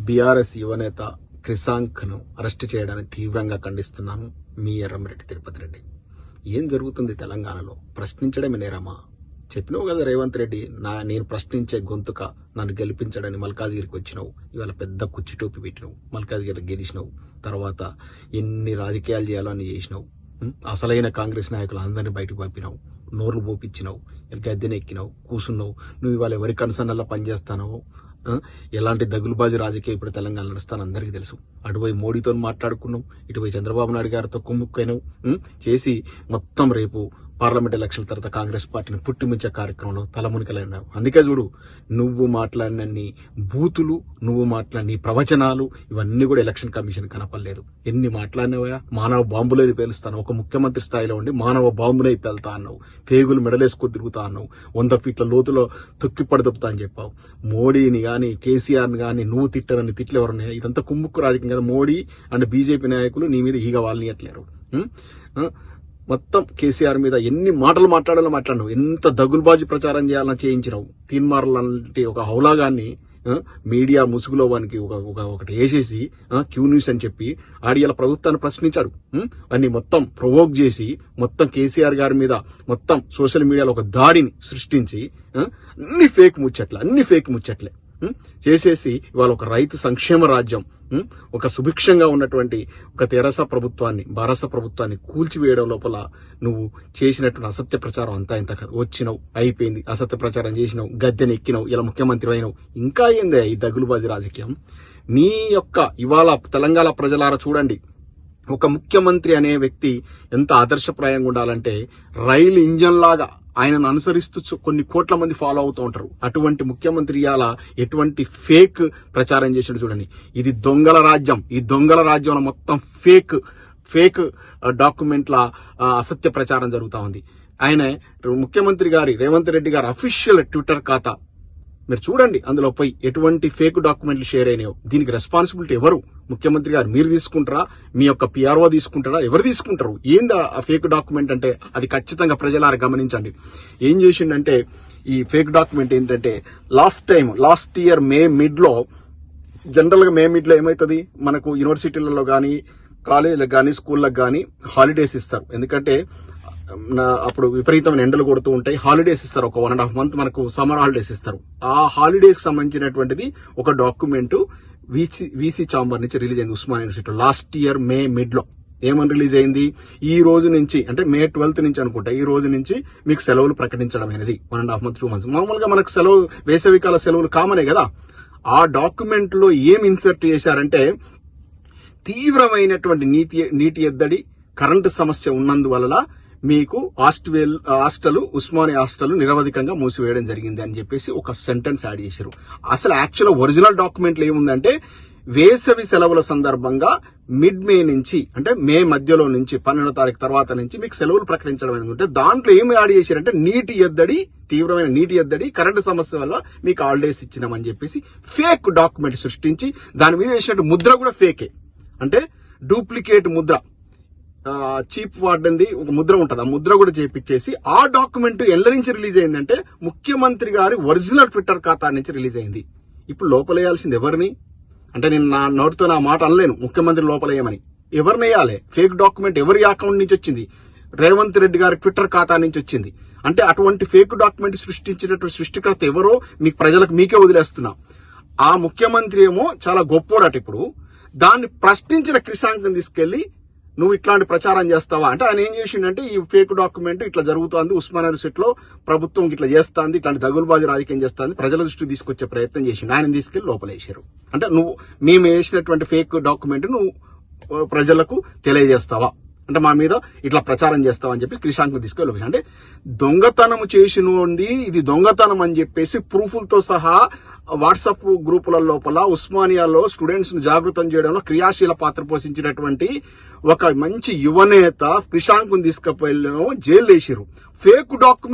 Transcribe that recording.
BRS యువనేత క్రిషాంక్ను arrest చేయడాన్ని తీవ్రంగా ఖండిస్తున్నాను. మీ ఎర్రంరెడ్డి తిరుపతి రెడ్డి. ఏం జరుగుతుంది తెలంగాణలో? ప్రశ్నించడమే నేరమా? చెప్పినావు కదా రేవంత్ రెడ్డి, నేను ప్రశ్నించే గొంతుక, నన్ను గెలిపించడని మల్కాజ్గిరికి వచ్చినావు. ఇవాళ పెద్ద కుచ్చిటోపి పెట్టినావు, మల్కాజ్గిరి గెలిచినావు. తర్వాత ఎన్ని రాజకీయాలు చేయాలో అని చేసినావు. అసలైన కాంగ్రెస్ నాయకులు అందరినీ బయటకు పంపినావు, నోర్లు మోపించినావు, గద్దెనెక్కినావు, కూసున్నావు. నువ్వు ఇవాళ ఎవరి కన్సర్నల్లా పనిచేస్తానో, ఎలాంటి దగులుబాజీ రాజకీయం ఇప్పుడు తెలంగాణ నడుస్తాను అందరికీ తెలుసు. అటువై మోడీతో మాట్లాడుకున్నావు, ఇటువై చంద్రబాబు నాయుడు గారితో కుమ్ముక్కైనావు చేసి మొత్తం రేపు పార్లమెంట్ ఎలక్షన్ తర్వాత కాంగ్రెస్ పార్టీని పుట్టిమించే కార్యక్రమంలో తలమునికలైనావు. అందుకే చూడు, నువ్వు మాట్లాడినన్ని బూతులు, నువ్వు మాట్లాడిన ప్రవచనాలు ఇవన్నీ కూడా ఎలక్షన్ కమిషన్ కనపడలేదు. ఎన్ని మాట్లాడినావా? మానవ బాంబులని పేలుస్తాను, ఒక ముఖ్యమంత్రి స్థాయిలో ఉండి మానవ బాంబునే పేలుతా అన్నావు, పేగులు మెడలేసుకొని తిరుగుతా అన్నావు, 100 ఫీట్ల లోతులో తొక్కి పడదొప్పుతా అని చెప్పావు. మోడీని కానీ కేసీఆర్ని కానీ నువ్వు తిట్టనని తిట్లు ఎవరున్నాయి? ఇదంతా కుమ్ముక్కు రాజకీయం కదా. మోడీ అండ్ బీజేపీ నాయకులు నీ మీద ఈగ వాళ్ళనియట్లేరు. మొత్తం కేసీఆర్ మీద ఎన్ని మాటలు మాట్లాడాలో మాట్లాడినావు, ఎంత దగులుబాజీ ప్రచారం చేయాలని చేయించినావు. తీన్మార్ లాంటి ఒక హౌలాగాన్ని మీడియా ముసుగులో వానికి ఒకటి వేసేసి క్యూ న్యూస్ అని చెప్పి ఆడియాల ప్రభుత్వాన్ని ప్రశ్నించాడు. అన్ని మొత్తం ప్రొవోక్ చేసి మొత్తం కేసీఆర్ గారి మీద మొత్తం సోషల్ మీడియాలో ఒక దాడిని సృష్టించి అన్ని ఫేక్ ముచ్చట్లే చేసేసి ఇవాళ ఒక రైతు సంక్షేమ రాజ్యం, ఒక సుభిక్షంగా ఉన్నటువంటి ఒక తెరాస ప్రభుత్వాన్ని, భారత ప్రభుత్వాన్ని కూల్చివేయడం లోపల నువ్వు చేసినటువంటి అసత్య ప్రచారం అంతా ఇంత వచ్చినావు, అయిపోయింది. అసత్య ప్రచారం చేసినావు, గద్దెనెక్కినావు, ఇలా ముఖ్యమంత్రి అయినావు. ఇంకా ఏందే ఈ దగులుబాజీ రాజకీయం? నీ యొక్క ఇవాళ తెలంగాణ ప్రజలారా చూడండి, ఒక ముఖ్యమంత్రి అనే వ్యక్తి ఎంత ఆదర్శప్రాయంగా ఉండాలంటే రైలు ఇంజన్ లాగా ఆయనను అనుసరిస్తూ కొన్ని కోట్ల మంది ఫాలో అవుతూ ఉంటారు. అటువంటి ముఖ్యమంత్రి ఇవాళ ఎటువంటి ఫేక్ ప్రచారం చేసాడు చూడండి. ఇది దొంగల రాజ్యం. ఈ దొంగల రాజ్యంలో మొత్తం ఫేక్ డాక్యుమెంట్ల అసత్య ప్రచారం జరుగుతూ ఉంది. ఆయన ముఖ్యమంత్రి గారి రేవంత్ రెడ్డి గారి అఫీషియల్ ట్విట్టర్ ఖాతా మీరు చూడండి, అందులో పోయి ఎటువంటి ఫేక్ డాక్యుమెంట్లు షేర్ అయినాయో. దీనికి రెస్పాన్సిబిలిటీ ఎవరు? ముఖ్యమంత్రి గారు మీరు తీసుకుంటారా? మీ యొక్క పిఆర్ఓ తీసుకుంటారా? ఎవరు తీసుకుంటారు? ఏందా ఆ ఫేక్ డాక్యుమెంట్ అంటే? అది ఖచ్చితంగా ప్రజలారా గమనించండి. ఏం చేసిండంటే ఈ ఫేక్ డాక్యుమెంట్ ఏంటంటే, లాస్ట్ ఇయర్ మే మిడ్ లో, జనరల్ గా మే మిడ్ లో ఏమైతుంది, మనకు యూనివర్సిటీలలో కానీ కాలేజీలకు కానీ స్కూళ్ళకు కానీ హాలిడేస్ ఇస్తారు. ఎందుకంటే అప్పుడు విపరీతమైన ఎండలు కొడుతూ ఉంటాయి. హాలిడేస్ ఇస్తారు, ఒక 1.5 month మనకు సమ్మర్ హాలిడేస్ ఇస్తారు. ఆ హాలిడేస్ కి సంబంధించినటువంటిది ఒక డాక్యుమెంట్ వీసీ ఛాంబర్ నుంచి రిలీజ్ అయింది ఉస్మానియా యూనివర్సిటీలో లాస్ట్ ఇయర్ మే మిడ్ లో. ఏమని రిలీజ్ అయింది? ఈ రోజు నుంచి, అంటే మే 12th నుంచి అనుకుంటా, ఈ రోజు నుంచి మీకు సెలవులు ప్రకటించడం అనేది 1.5 month 2 months. మామూలుగా మనకు వేసవికాల సెలవులు కామనే కదా. ఆ డాక్యుమెంట్ లో ఏం ఇన్సర్ట్ చేశారంటే, తీవ్రమైనటువంటి నీటి ఎద్దడి, కరెంటు సమస్య ఉన్నందువల్ల మీకు హాస్టల్ ఉస్మానియా హాస్టల్ నిరవధికంగా మూసివేయడం జరిగింది అని చెప్పేసి ఒక సెంటెన్స్ యాడ్ చేశారు. అసలు యాక్చువల్ ఒరిజినల్ డాక్యుమెంట్లు ఏముందంటే, వేసవి సెలవుల సందర్భంగా మిడ్ మే నుంచి, అంటే మే మధ్యలో నుంచి 12వ తారీఖు తర్వాత నుంచి మీకు సెలవులు ప్రకటించడం అనేది ఉంటే, దాంట్లో ఏమి యాడ్ చేశారంటే తీవ్రమైన నీటి ఎద్దడి, కరెంటు సమస్య వల్ల మీకు హాలిడేస్ ఇచ్చినామని చెప్పేసి ఫేక్ డాక్యుమెంట్ సృష్టించి దాని మీద వేసినట్టు ముద్ర కూడా ఫేకే. అంటే డూప్లికేట్ ముద్ర, చీఫ్ వార్డెన్ది ఒక ముద్ర ఉంటుంది, ఆ ముద్ర కూడా చేపించేసి ఆ డాక్యుమెంట్ ఎల్ల నుంచి రిలీజ్ అయిందంటే ముఖ్యమంత్రి గారి ఒరిజినల్ ట్విట్టర్ ఖాతా నుంచి రిలీజ్ అయింది. ఇప్పుడు లోపలేయాల్సింది ఎవరిని అంటే, నేను నా నోటితో నా మాట అనలేను ముఖ్యమంత్రి లోపలేయమని. ఎవరిని వేయాలి? ఫేక్ డాక్యుమెంట్ ఎవరి అకౌంట్ నుంచి వచ్చింది? రేవంత్ రెడ్డి గారి ట్విట్టర్ ఖాతా నుంచి వచ్చింది. అంటే అటువంటి ఫేక్ డాక్యుమెంట్ సృష్టించినటువంటి సృష్టికర్త ఎవరో మీకు మీకే వదిలేస్తున్నా. ఆ ముఖ్యమంత్రి ఏమో చాలా గొప్పోడట. ఇప్పుడు దాన్ని ప్రశ్నించిన క్రిషాంక్ని తీసుకెళ్లి నువ్వు ఇట్లాంటి ప్రచారం చేస్తావా అంటే, ఆయన ఏం చేసిండంటే, ఈ ఫేక్ డాక్యుమెంట్ ఇట్లా జరుగుతోంది, ఉస్మానియా యూనివర్సిటీలో ప్రభుత్వం ఇట్లా చేస్తాంది, ఇట్లాంటి దగులుబాజీ రాజకీయం చేస్తాంది, ప్రజల దృష్టికి తీసుకొచ్చే ప్రయత్నం చేసిండు. ఆయన తీసుకెళ్లి లోపలేసారు. అంటే మేము వేసినటువంటి ఫేక్ డాక్యుమెంట్ నువ్వు ప్రజలకు తెలియజేస్తావా అంటే, మా మీద ఇట్లా ప్రచారం చేస్తావా అని చెప్పి క్రిషాంక్ తీసుకెళ్ళి, అంటే దొంగతనం చేసినోంది ఇది దొంగతనం అని చెప్పేసి ప్రూఫ్లతో సహా వాట్సాప్ గ్రూపుల లోపల ఉస్మానియాలో స్టూడెంట్స్ ను జాగృతం చేయడంలో క్రియాశీల పాత్ర పోషించినటువంటి ఒక మంచి యువనేత క్రిషాంక్ ను తీసుకుపోయి జైలు వేసారు. Fake document